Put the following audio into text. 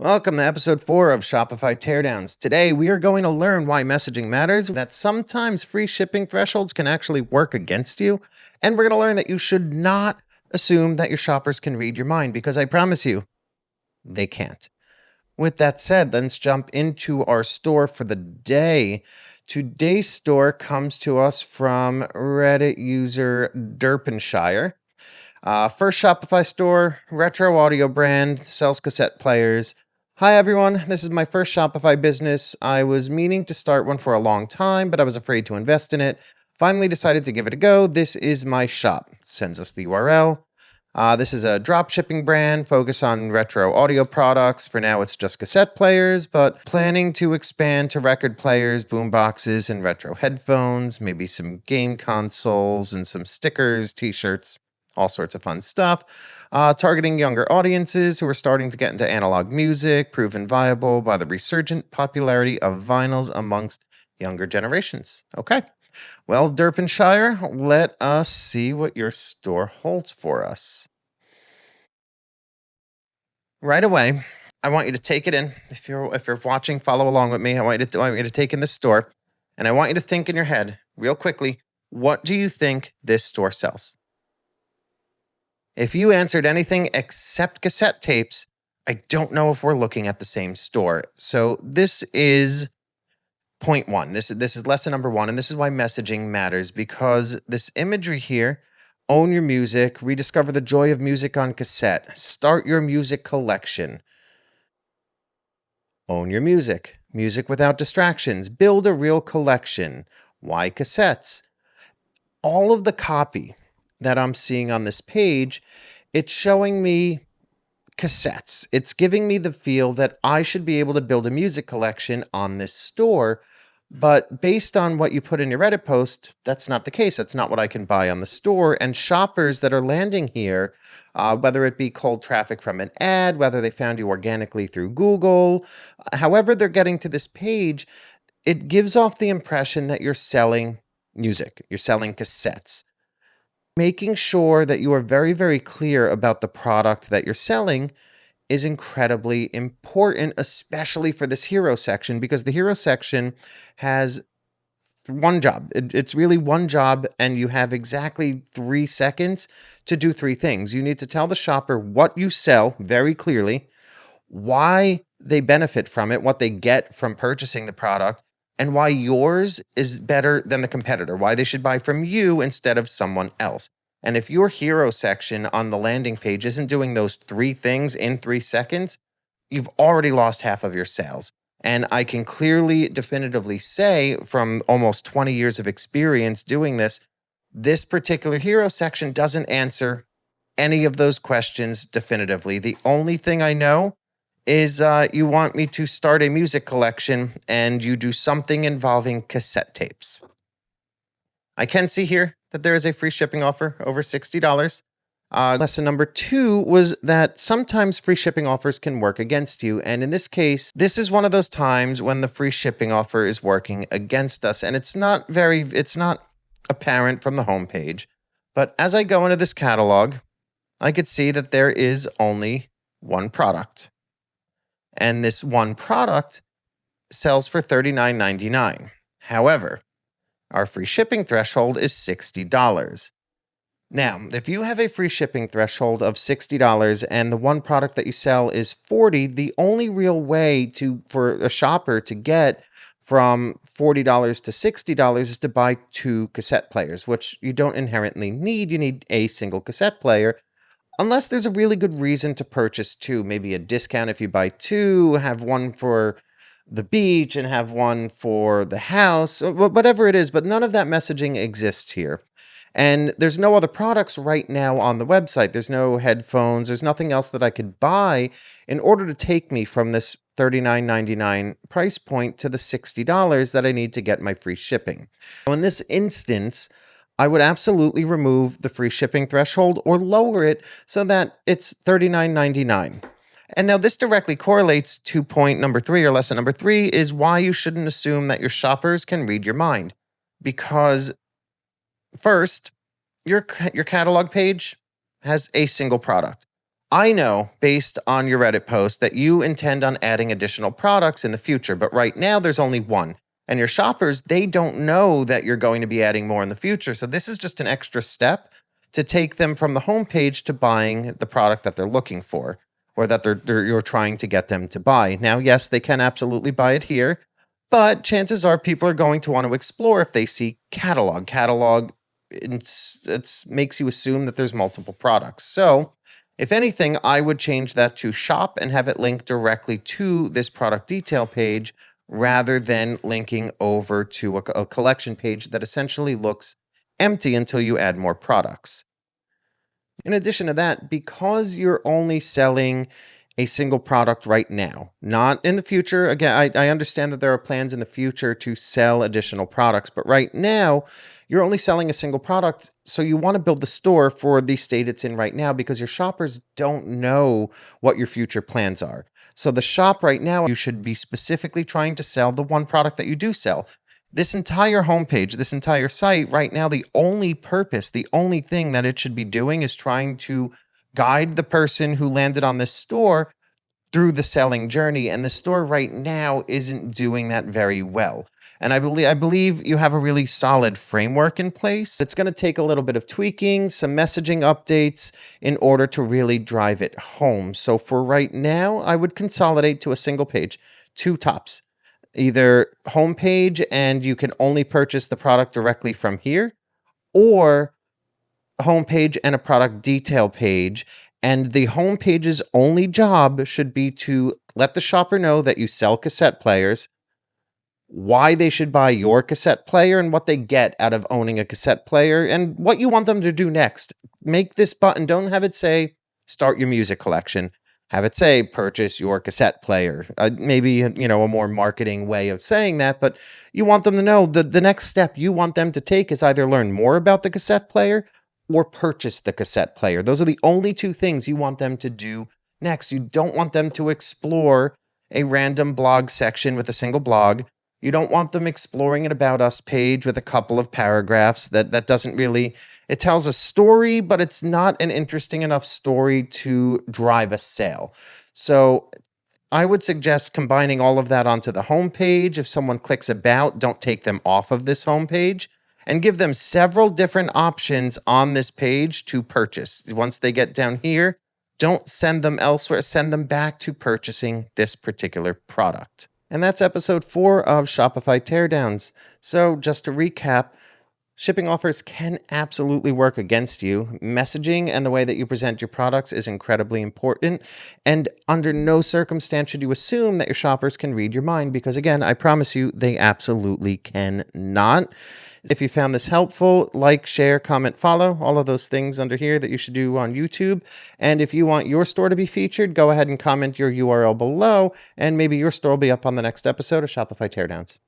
Welcome to episode 4 of Shopify Teardowns. Today, we are going to learn why messaging matters, that sometimes free shipping thresholds can actually work against you, and we're going to learn that you should not assume that your shoppers can read your mind, because I promise you, they can't. With that said, let's jump into our store for the day. Today's store comes to us from Reddit user Derpinshire. First Shopify store, retro audio brand, sells cassette players. Hi everyone, this is my first Shopify business. I was meaning to start one for a long time, but I was afraid to invest in it. Finally decided to give it a go. This is my shop. Sends us the URL. This is a drop shipping brand, focus on retro audio products. For now, it's just cassette players, but planning to expand to record players, boom boxes, and retro headphones, maybe some game consoles and some stickers, t-shirts, all sorts of fun stuff. Targeting younger audiences who are starting to get into analog music, proven viable by the resurgent popularity of vinyls amongst younger generations. Okay. Well, Derpinshire, let us see what your store holds for us. Right away, I want you to take it in. If you're watching, follow along with me. I want you to take in this store, and I want you to think in your head, real quickly, what do you think this store sells? If you answered anything except cassette tapes, I don't know if we're looking at the same store. So this is point one. This is lesson number one, and this is why messaging matters, because this imagery here, own your music, rediscover the joy of music on cassette, start your music collection, own your music, music without distractions, build a real collection. Why cassettes? All of the copy that I'm seeing on this page, it's showing me cassettes. It's giving me the feel that I should be able to build a music collection on this store. But based on what you put in your Reddit post, that's not the case. That's not what I can buy on the store. And shoppers that are landing here, whether it be cold traffic from an ad, whether they found you organically through Google, however they're getting to this page, it gives off the impression that you're selling music, you're selling cassettes. Making sure that you are very, very clear about the product that you're selling is incredibly important, especially for this hero section, because the hero section has one job. It's really one job, and you have exactly 3 seconds to do 3 things. You need to tell the shopper what you sell very clearly, why they benefit from it, what they get from purchasing the product, and why yours is better than the competitor, why they should buy from you instead of someone else. And if your hero section on the landing page isn't doing those 3 things in 3 seconds, you've already lost half of your sales. And I can clearly, definitively say from almost 20 years of experience doing this, this particular hero section doesn't answer any of those questions definitively. The only thing I know is you want me to start a music collection and you do something involving cassette tapes. I can see here that there is a free shipping offer over $60. Lesson number 2 was that sometimes free shipping offers can work against you. And in this case, this is one of those times when the free shipping offer is working against us. And it's not apparent from the homepage. But as I go into this catalog, I could see that there is only one product. And this one product sells for $39.99. However, our free shipping threshold is $60. Now, if you have a free shipping threshold of $60 and the one product that you sell is $40, the only real way for a shopper to get from $40 to $60 is to buy 2 cassette players, which you don't inherently need. You need a single cassette player, unless there's a really good reason to purchase 2, maybe a discount if you buy 2, have one for the beach and have one for the house, whatever it is, but none of that messaging exists here. And there's no other products right now on the website. There's no headphones. There's nothing else that I could buy in order to take me from this $39.99 price point to the $60 that I need to get my free shipping. So in this instance, I would absolutely remove the free shipping threshold or lower it so that it's $39.99. And now this directly correlates to point number 3, or lesson number 3, is why you shouldn't assume that your shoppers can read your mind. Because first, your catalog page has a single product. I know based on your Reddit post that you intend on adding additional products in the future, but right now there's only one. And your shoppers, they don't know that you're going to be adding more in the future. So this is just an extra step to take them from the homepage to buying the product that they're looking for or that you're trying to get them to buy. Now, yes, they can absolutely buy it here, but chances are people are going to want to explore if they see catalog. Catalog makes you assume that there's multiple products. So if anything, I would change that to shop and have it link directly to this product detail page rather than linking over to a collection page that essentially looks empty until you add more products. In addition to that, because you're only selling a single product right now, not in the future. Again, I understand that there are plans in the future to sell additional products, but right now, you're only selling a single product. So you want to build the store for the state it's in right now because your shoppers don't know what your future plans are. So the shop right now, you should be specifically trying to sell the one product that you do sell. This entire homepage, this entire site right now, the only purpose, the only thing that it should be doing is trying to guide the person who landed on this store through the selling journey. And the store right now isn't doing that very well. And I believe you have a really solid framework in place. It's going to take a little bit of tweaking, some messaging updates in order to really drive it home. So for right now, I would consolidate to a single page, two tops. Either homepage and you can only purchase the product directly from here, or homepage and a product detail page. And the homepage's only job should be to let the shopper know that you sell cassette players, why they should buy your cassette player and what they get out of owning a cassette player, and what you want them to do next. Make this button, don't have it say, start your music collection. Have it say, purchase your cassette player. Maybe, a more marketing way of saying that, but you want them to know that the next step you want them to take is either learn more about the cassette player or purchase the cassette player. Those are the only two things you want them to do next. You don't want them to explore a random blog section with a single blog. You don't want them exploring an About Us page with a couple of paragraphs that doesn't really, it tells a story, but it's not an interesting enough story to drive a sale. So I would suggest combining all of that onto the homepage. If someone clicks About, don't take them off of this homepage and give them several different options on this page to purchase. Once they get down here, don't send them elsewhere, send them back to purchasing this particular product. And that's episode 4 of Shopify Teardowns. So just to recap, shipping offers can absolutely work against you. Messaging and the way that you present your products is incredibly important. And under no circumstance should you assume that your shoppers can read your mind, because again, I promise you, they absolutely cannot. If you found this helpful, like, share, comment, follow, all of those things under here that you should do on YouTube. And if you want your store to be featured, go ahead and comment your URL below, and maybe your store will be up on the next episode of Shopify Teardowns.